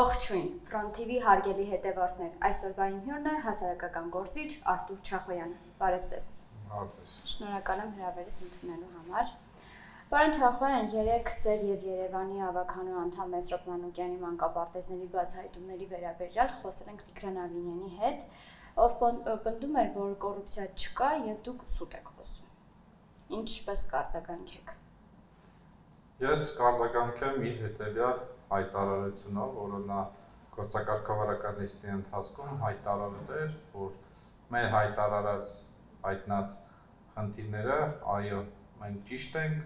Ողջույն, Front TV հարգելի հետևորդներ, այսօրվա իմ հյուրն է հասարակական գործիչ Արտուր Չախոյանը, բարև ձեզ։ Շնորհակալ եմ հրավերս ընդունելու համար։ Պարոն Չախոյան, երեկ ձեր եւ Երևանի ավականու անդամ Մեսրոպ Մանուկյանի մանկապարտեզների բացահայտումների վերաբերյալ խոսել ենք Տիգրան Ավինյանի հետ, ով պնդում էր, որ կոռուպցիա չկա եւ դուք սուտ եք խոսում։ Ինչպես կարձագանք եք։ Ես կարձագանքեմ իր հետևյալ հայտարարությունով, որը նա գործակարգավարական նիստի ընթացքում հայտարարել էր, որ մեր հայտնած խնդիրները, այո, մենք ճիշտ ենք,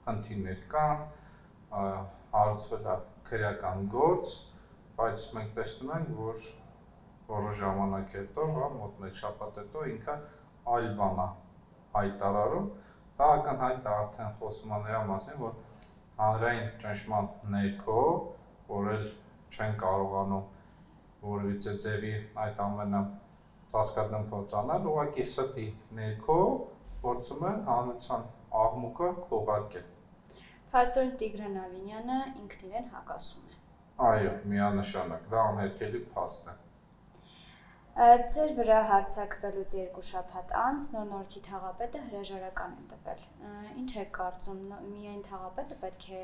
խնդիրներ կան, հարուցվել է քրեական գործ, բայց մենք տեսնում ենք, որ որոշ ժամանակ հետո, մոտ մեկ շաբաթ հետո ինքը այլ բան է հայտարարում, դա ակնհայտ է արդեն խոսում է նրա մասին, որ հանրային ճնշման ներքո, որ էլ չեն կարողանում որևիցե ձևի այդ ամենը ծածկատնեմ փոխանցել, ուղղակի ստի ներքո փորձում են հանրության աղմուկը քողարկել։ Փաստորեն Տիգրան Ավինյանը ինքն իրեն հակասում է։ Այո, միանշանակ, դա անհերքելի փաստ է։ Ձեր վրա հարձակվելուց 2 շաբաթ անց Նոր-Նորքի թաղապետը հրաժարական է տվել։ Ինչ եք կարծում, միայն թաղապետը պետք է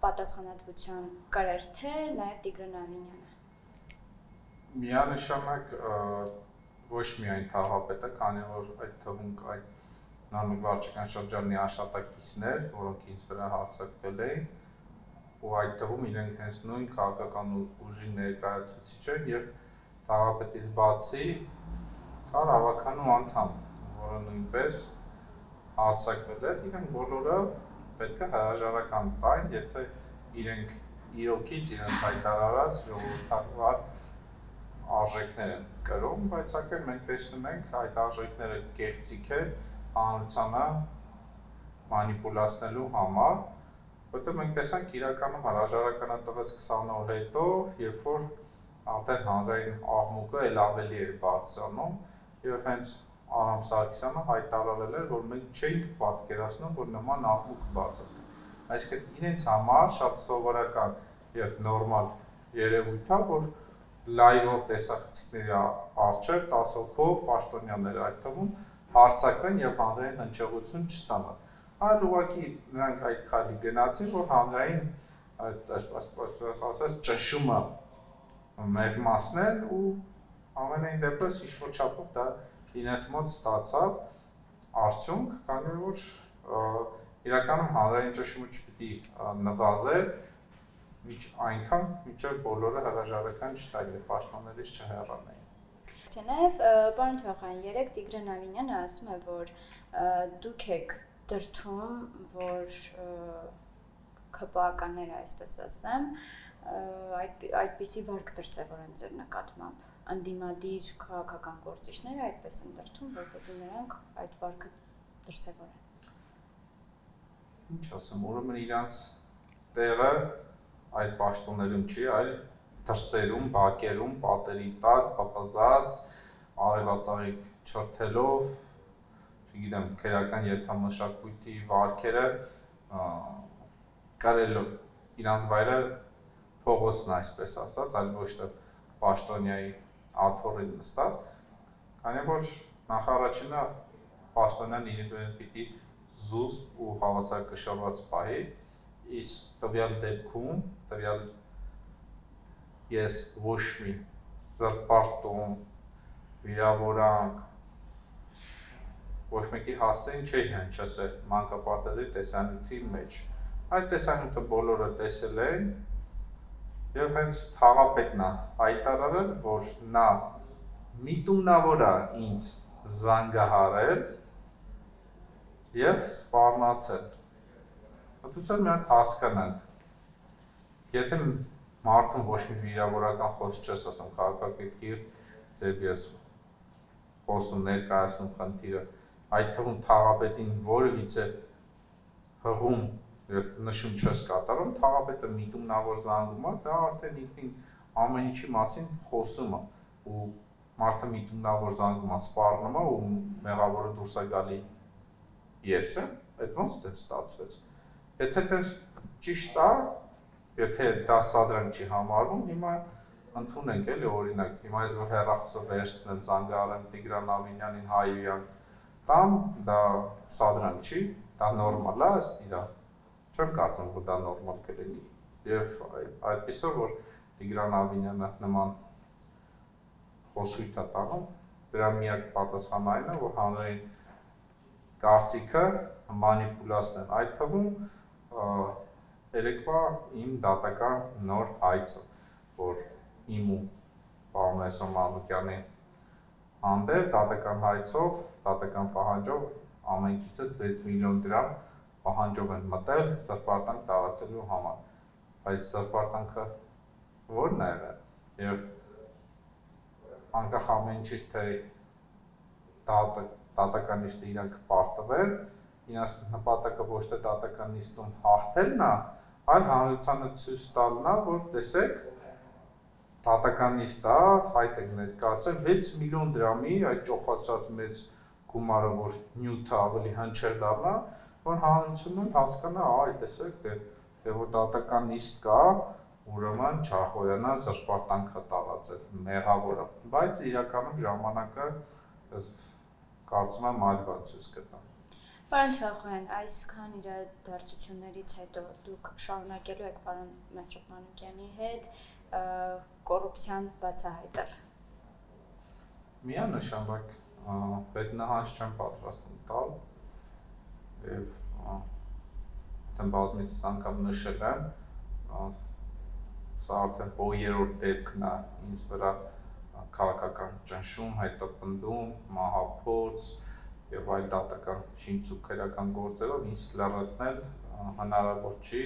պատասխանատվության կրեր, թե նաև Տիգրան Ավինյանը։ Միանշանակ ոչ միայն թաղապետը, քանի որ այդ թվում այդ Նարմիկ վարչական շրջանի աշխատակիցներ, որոնք ինձ վրա հարձակվել էին, ու այդ թվում իրենք հենց նույն քաղաքական ուժի ներկայացուցիչ են եւ թաղապետից բացի կար ավականու անդամ, որը նույնպես հարձակվել էր, իրենք բոլորը պետք է հրաժարական տային, եթե իրենք իրոքից իրենց հայտարարած ժողովրդավար արժեքներ են կրում, բայց սակայն մենք տեսնում ենք այդ արժեքները կեղծիք են հանրությանը մանիպուլացնելու համար, որտեղ մենք տեսանք իրականում հրաժարականը տվեց 20 օր հետո, երբ որ արդեն հանրային աղմուկը էլ ավելի էր բարձրանում եւ հենց Արամ Սարգսյանը հայտարարել էր, որ մենք չենք պատկերացնում, որ նման աղմուկ բարձրացնի։ Այսինքն իրենց համար շատ սովորական եւ նորմալ երևույթ է, որ լայվով տեսախցիկների առջև 10 հոգով պաշտոնյաներ այդ թվում հարձակվեն եւ հանրային հնչեղություն չստանան։ Այլ ուղղակի նրանք այդ քայլի գնացին, որ հանրային ասած ճնշումը մեղմացնել ու ամենայն դեպս ինչ-որ չափով դա իրենց մոտ ստացավ արդյունք, քանի որ իրականում հանրային ճնշումը չպիտի նվազեր այնքան, մինչև բոլորը հրաժարական չտային եւ պաշտոններից չհեռանային։ Նաև, պարոն Չախոյան, երեք Տիգրան Ավինյանը ասում է, որ դուք եք դրդում, որ ԿՊԱ-ականները, այսպես ասեմ, այդպիսի վարք դրսևորեն ձեր նկատմամբ, ընդդիմադիր քաղաքական գործիչները այդպես են դրդում, որպեսզի նրանք այդ վարքը դրսևորեն։ Ինչ ասեմ, ուրեմն իրանց տեղը այդ պաշտոններում չի, այլ դրսերում, բակերում, պատերի տակ, պապազած, արևածաղիկ չրթելով, չգիտեմ, քրեական երթամշակույթի վարքերը կարելով իրանց վայրը փողոցն այսպես ասած, այլ ոչ թե պաշտոնյայի աթոռին նստած, քանի որ նախարարինը պաշտոնյան իրեն պիտի զուսպ ու հավասարակշռված պահի, իսկ տվյալ դեպքում, ես ոչ մի զրպարտում, վիրավորանք, ոչ մեկի հասցեին չէի հնչեցել մանկապարտեզի տեսանյութի մեջ։ Այդ տեսանյութը բոլորը տեսել են եւ հենց թաղապետն է հայտարարել, որ նա միտումնավոր է ինձ զանգահարել եւ սպառնացել։ Ըդուցել մի հատ հասկանանք, եթե մարդուն ոչ մի վիրավորական խոսք չես ասում, քաղաքակիրթ ձեր ես խոսում ներկայացնում խնդիրը, այդ թվում թաղապետին որևիցե հղում եւ նշում չես կատարում, թաղապետը միտումնավոր զանգում է, դա արդեն ինքնին ամեն ինչի մասին խոսում է ու մարդը միտումնավոր զանգում է, սպառնում է ու մեղավորը դուրս է գալի ես եմ, այդ ոնց է ստացվեց։ Եթե տես ճիշտ է, եթե դա սադրանք չի համարվում, հիմա ընդունենք էլի օրինակ, հիմա ես որ հեռախոսը վերցնեմ, զանգահարեմ Տիգրան Ավինյանին Հայոյան տամ, դա սադրանք չի, դա նորմալ է, ըստ իրա։ Չեմ կարծում, որ դա նորմալ կլինի։ Եվ այդպիսով, որ Տիգրան Ավինյանը նման խոսույթ է տանում, դրա միակ պատասխանը այն է, որ հանրային կարծիքը մանիպուլացն են, այդ թվում երեկվա իմ դատական նոր հայցը, որ իմ ու պարոն Մանուկյանի հանդեպ դատական հայցով, դատական պահանջով ամենքիցս 6 միլիոն դրամ պահանջով են մտել սրբարտանք տարածելու համար, բայց սրբարտանքը որն է եղել եւ անկախ ամեն ինչից թե դատականիստը իրանք պարտվել, իրաց նպատակը ոչ թե դատականիստում հաղթելն է, այլ հանրությանը ցույց տալն է, որ տեսեք դատականիստը հայտ եք ներկայացել 6 միլիոն դրամի այդ ճոխացած մեծ գումարը, որ նյութը ավելի հնչել դառնա, որ հանրությունը հասկանա, այ տեսեք, դե որ դատականիստ կա, ուրեմն Չախոյանը զրպարտանք է տարածել, մեղավորը, բայց իրականում ժամանակը կարծում եմ այլ բան ցույց կտա։ Պարոն Չախոյան, այսքան իրադարձություններից հետո դուք շարունակելու եք պարոն Մեսրոպ Մանուկյանի հետ կոռուպցիան բացահայտել։ Միանշանակ պետնահանջ չեմ պատրաստում տալ եւ արդեն բազմիցս անգամ նշել եմ, սա արդեն երրորդ դեպքն է ինձ վրա քաղաքական ճնշում, հետապնդում, մահափորձ եւ այլ դատական շինցուկերական գործերով ինձ լրացնել հնարավոր չի,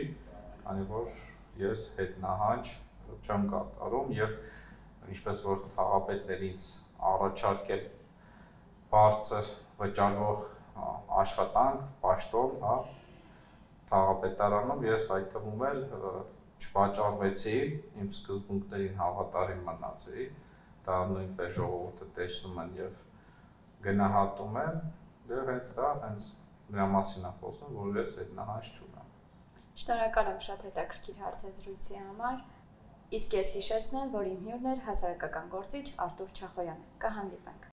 քանի որ ես հետնահանջ չեմ կատարում եւ ինչպես որ թաղապետներին ինձ առաջարկել բարձր վճարվող աշխատանք, պաշտոն, հա, թաղապետարանում ես այդ թվում էլ չվաճառվեցի, իմ սկզբունքներին հավատարիմ մնացի, դա նույնպես ժողովուրդը տեսնում են եւ գնահատում են, եւ հենց դա հենց նրա մասին է խոսում, որ ես հետնահանջ չունեմ։ Շնորհակալ եմ շատ հետաքրքիր հարցազրույցի համար։ Իսկ ես հիշեցնեմ, որ իմ հյուրն էր հասարակական գործիչ Արթուր Չախոյանը։ Կհանդիպենք։